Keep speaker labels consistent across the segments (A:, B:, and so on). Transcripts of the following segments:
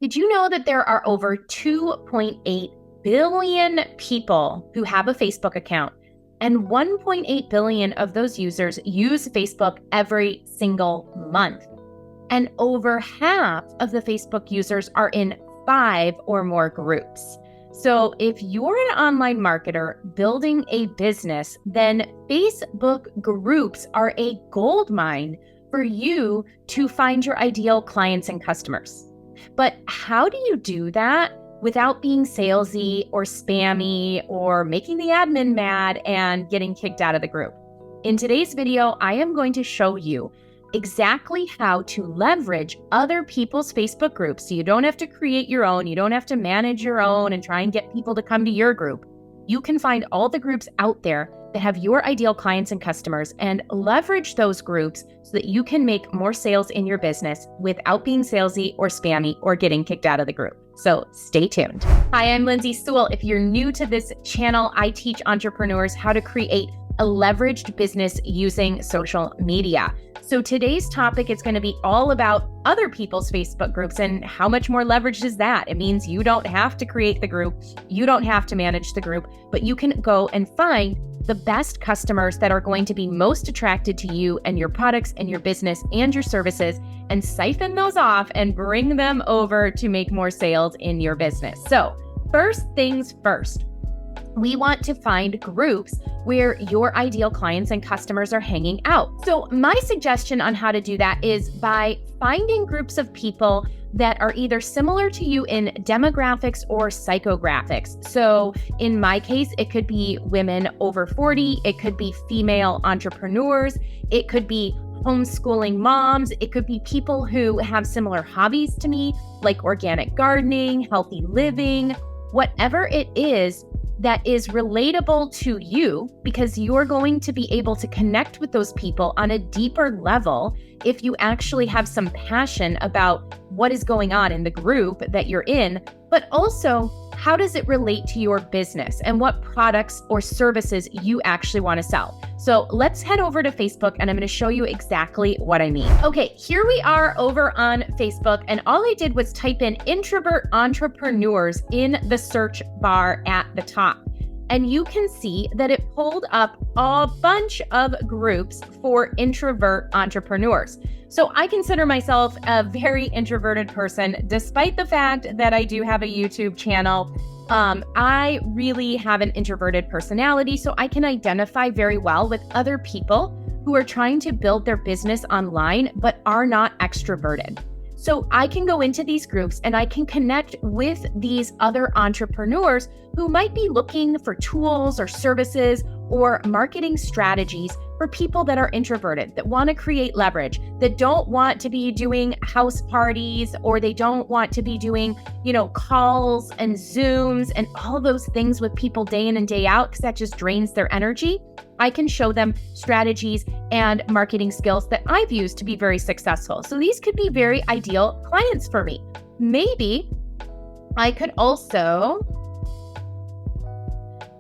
A: Did you know that there are over 2.8 billion people who have a Facebook account, and 1.8 billion of those users use Facebook every single month? And over half of the Facebook users are in 5 or more groups. So if you're an online marketer building a business, then Facebook groups are a gold mine for you to find your ideal clients and customers. But how do you do that without being salesy or spammy or making the admin mad and getting kicked out of the group? In today's video, I am going to show you exactly how to leverage other people's Facebook groups. So you don't have to create your own, you don't have to manage your own and try and get people to come to your group. You can find all the groups out there that have your ideal clients and customers and leverage those groups so that you can make more sales in your business without being salesy or spammy or getting kicked out of the group. So stay tuned. Hi, I'm Lindsay Sewell. If you're new to this channel, I teach entrepreneurs how to create a leveraged business using social media. So today's topic is going to be all about other people's Facebook groups and how much more leveraged is that? It means you don't have to create the group, you don't have to manage the group, but you can go and find the best customers that are going to be most attracted to you and your products and your business and your services, and siphon those off and bring them over to make more sales in your business. So first things first, we want to find groups where your ideal clients and customers are hanging out. So my suggestion on how to do that is by finding groups of people that are either similar to you in demographics or psychographics. So in my case, it could be women over 40, it could be female entrepreneurs, it could be homeschooling moms, it could be people who have similar hobbies to me, like organic gardening, healthy living, whatever it is that is relatable to you, because you're going to be able to connect with those people on a deeper level if you actually have some passion about what is going on in the group that you're in, but also how does it relate to your business and what products or services you actually want to sell. So let's head over to Facebook and I'm going to show you exactly what I mean. Okay, here we are over on Facebook, and all I did was type in introvert entrepreneurs in the search bar at the top. And you can see that it pulled up a bunch of groups for introvert entrepreneurs. So I consider myself a very introverted person, despite the fact that I do have a YouTube channel. I really have an introverted personality, so I can identify very well with other people who are trying to build their business online, but are not extroverted. So I can go into these groups and I can connect with these other entrepreneurs who might be looking for tools or services or marketing strategies for people that are introverted, that want to create leverage, that don't want to be doing house parties, or they don't want to be doing, calls and Zooms and all those things with people day in and day out, because that just drains their energy. I can show them strategies and marketing skills that I've used to be very successful. So these could be very ideal clients for me. Maybe I could also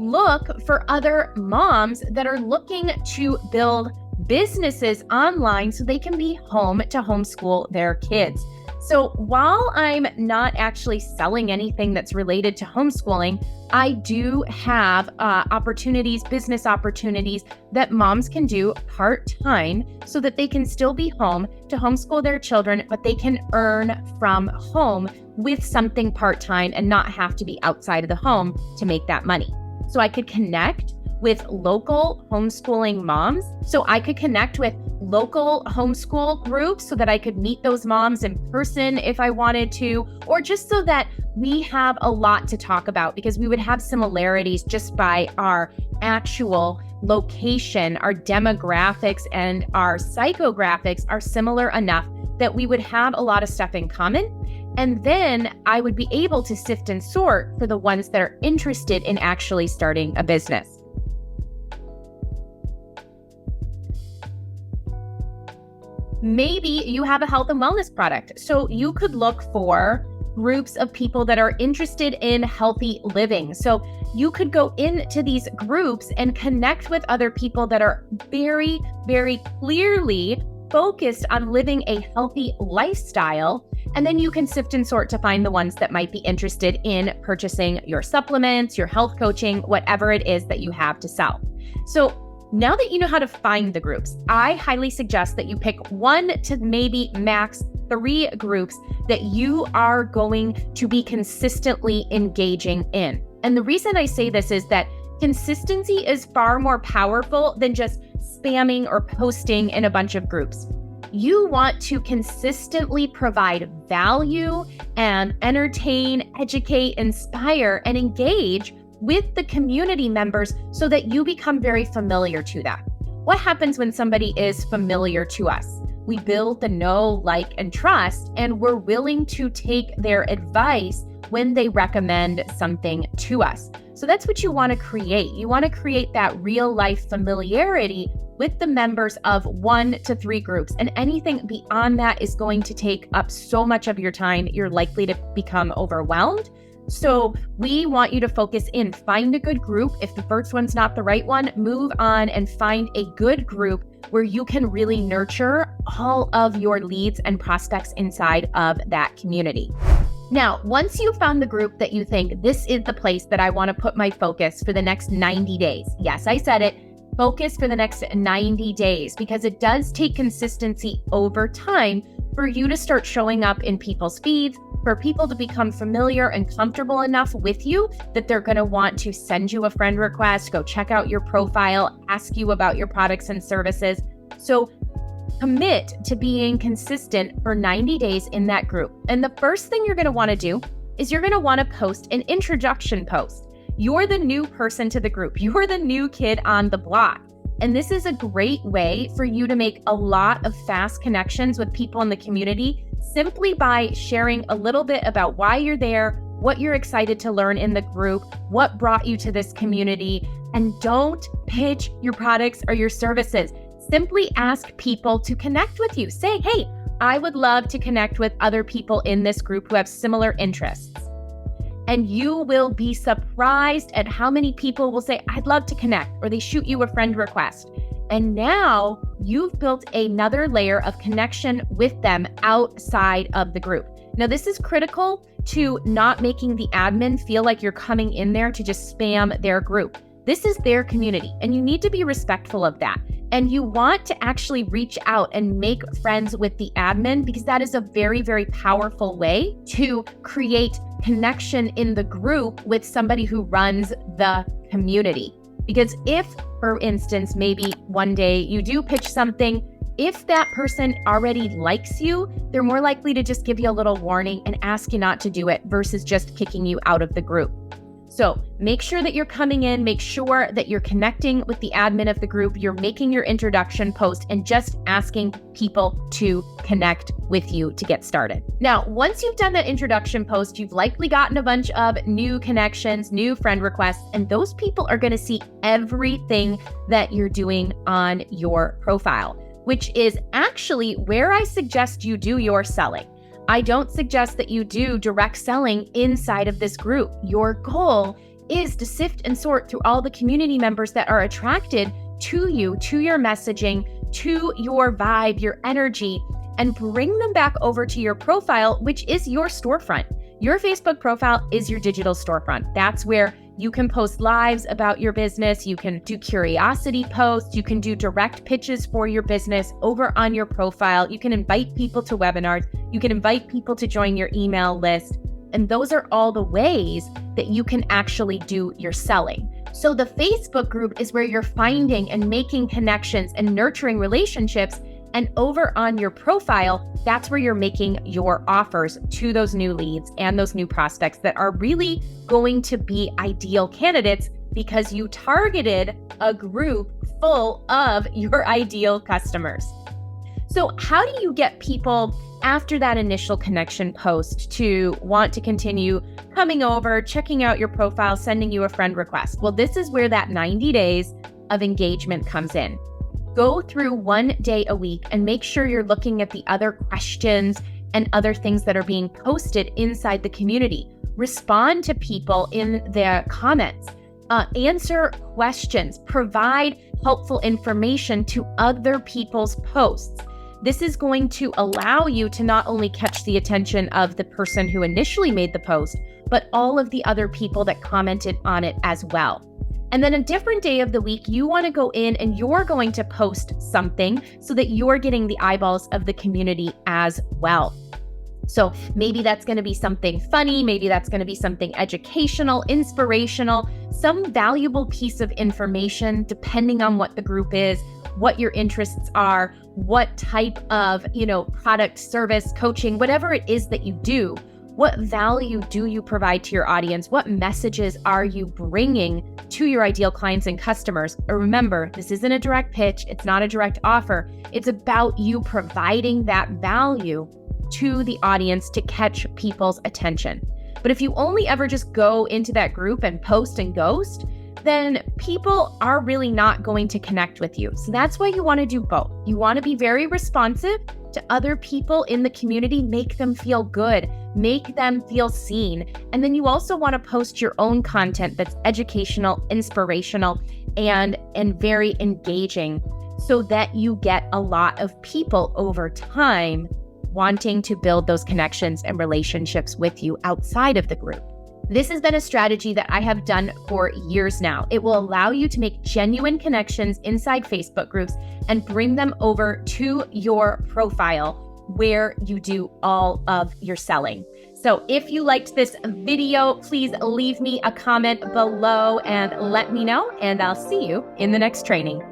A: look for other moms that are looking to build businesses online so they can be home to homeschool their kids. So while I'm not actually selling anything that's related to homeschooling, I do have business opportunities that moms can do part-time so that they can still be home to homeschool their children, but they can earn from home with something part-time and not have to be outside of the home to make that money. So I could connect with local homeschooling moms. So I could connect with local homeschool groups so that I could meet those moms in person if I wanted to, or just so that we have a lot to talk about, because we would have similarities just by our actual location, our demographics and our psychographics are similar enough that we would have a lot of stuff in common. And then I would be able to sift and sort for the ones that are interested in actually starting a business. Maybe you have a health and wellness product. So you could look for groups of people that are interested in healthy living. So you could go into these groups and connect with other people that are very, very clearly focused on living a healthy lifestyle. And then you can sift and sort to find the ones that might be interested in purchasing your supplements, your health coaching, whatever it is that you have to sell. So now that you know how to find the groups, I highly suggest that you pick 1 to maybe max 3 groups that you are going to be consistently engaging in. And the reason I say this is that consistency is far more powerful than just spamming or posting in a bunch of groups. You want to consistently provide value and entertain, educate, inspire, and engage with the community members so that you become very familiar to them. What happens when somebody is familiar to us? We build the know, like, and trust, and we're willing to take their advice when they recommend something to us. So that's what you want to create. You want to create that real life familiarity with the members of 1 to 3 groups. And anything beyond that is going to take up so much of your time, you're likely to become overwhelmed. So we want you to focus in, find a good group. If the first one's not the right one, move on and find a good group where you can really nurture all of your leads and prospects inside of that community. Now, once you've found the group that you think this is the place that I want to put my focus for the next 90 days. Yes, I said it. Focus for the next 90 days, because it does take consistency over time for you to start showing up in people's feeds, for people to become familiar and comfortable enough with you that they're going to want to send you a friend request, go check out your profile, ask you about your products and services. So commit to being consistent for 90 days in that group. And the first thing you're going to want to do is you're going to want to post an introduction post. You're the new person to the group. You're the new kid on the block. And this is a great way for you to make a lot of fast connections with people in the community simply by sharing a little bit about why you're there, what you're excited to learn in the group, what brought you to this community, and don't pitch your products or your services. Simply ask people to connect with you. Say, hey, I would love to connect with other people in this group who have similar interests. And you will be surprised at how many people will say, I'd love to connect, or they shoot you a friend request. And now you've built another layer of connection with them outside of the group. Now, this is critical to not making the admin feel like you're coming in there to just spam their group. This is their community, and you need to be respectful of that. And you want to actually reach out and make friends with the admin, because that is a very, very powerful way to create connection in the group with somebody who runs the community. Because if, for instance, maybe one day you do pitch something, if that person already likes you, they're more likely to just give you a little warning and ask you not to do it versus just kicking you out of the group. So make sure that you're coming in, make sure that you're connecting with the admin of the group, you're making your introduction post, and just asking people to connect with you to get started. Now, once you've done that introduction post, you've likely gotten a bunch of new connections, new friend requests, and those people are going to see everything that you're doing on your profile, which is actually where I suggest you do your selling. I don't suggest that you do direct selling inside of this group. Your goal is to sift and sort through all the community members that are attracted to you, to your messaging, to your vibe, your energy, and bring them back over to your profile, which is your storefront. Your Facebook profile is your digital storefront. That's where you can post lives about your business. You can do curiosity posts. You can do direct pitches for your business over on your profile. You can invite people to webinars. You can invite people to join your email list. And those are all the ways that you can actually do your selling. So the Facebook group is where you're finding and making connections and nurturing relationships. And over on your profile, that's where you're making your offers to those new leads and those new prospects that are really going to be ideal candidates because you targeted a group full of your ideal customers. So how do you get people after that initial connection post to want to continue coming over, checking out your profile, sending you a friend request? Well, this is where that 90 days of engagement comes in. Go through 1 day a week and make sure you're looking at the other questions and other things that are being posted inside the community. Respond to people in their comments, answer questions, provide helpful information to other people's posts. This is going to allow you to not only catch the attention of the person who initially made the post, but all of the other people that commented on it as well. And then a different day of the week, you want to go in and you're going to post something so that you're getting the eyeballs of the community as well. So maybe that's going to be something funny, maybe that's going to be something educational, inspirational, some valuable piece of information, depending on what the group is, what your interests are, what type of, product, service, coaching, whatever it is that you do. What value do you provide to your audience? What messages are you bringing to your ideal clients and customers? Remember, this isn't a direct pitch. It's not a direct offer. It's about you providing that value to the audience to catch people's attention. But if you only ever just go into that group and post and ghost, then people are really not going to connect with you. So that's why you want to do both. You want to be very responsive to other people in the community, make them feel good, make them feel seen. And then you also want to post your own content that's educational, inspirational, and very engaging so that you get a lot of people over time wanting to build those connections and relationships with you outside of the group. This has been a strategy that I have done for years now. It will allow you to make genuine connections inside Facebook groups and bring them over to your profile where you do all of your selling. So if you liked this video, please leave me a comment below and let me know, and I'll see you in the next training.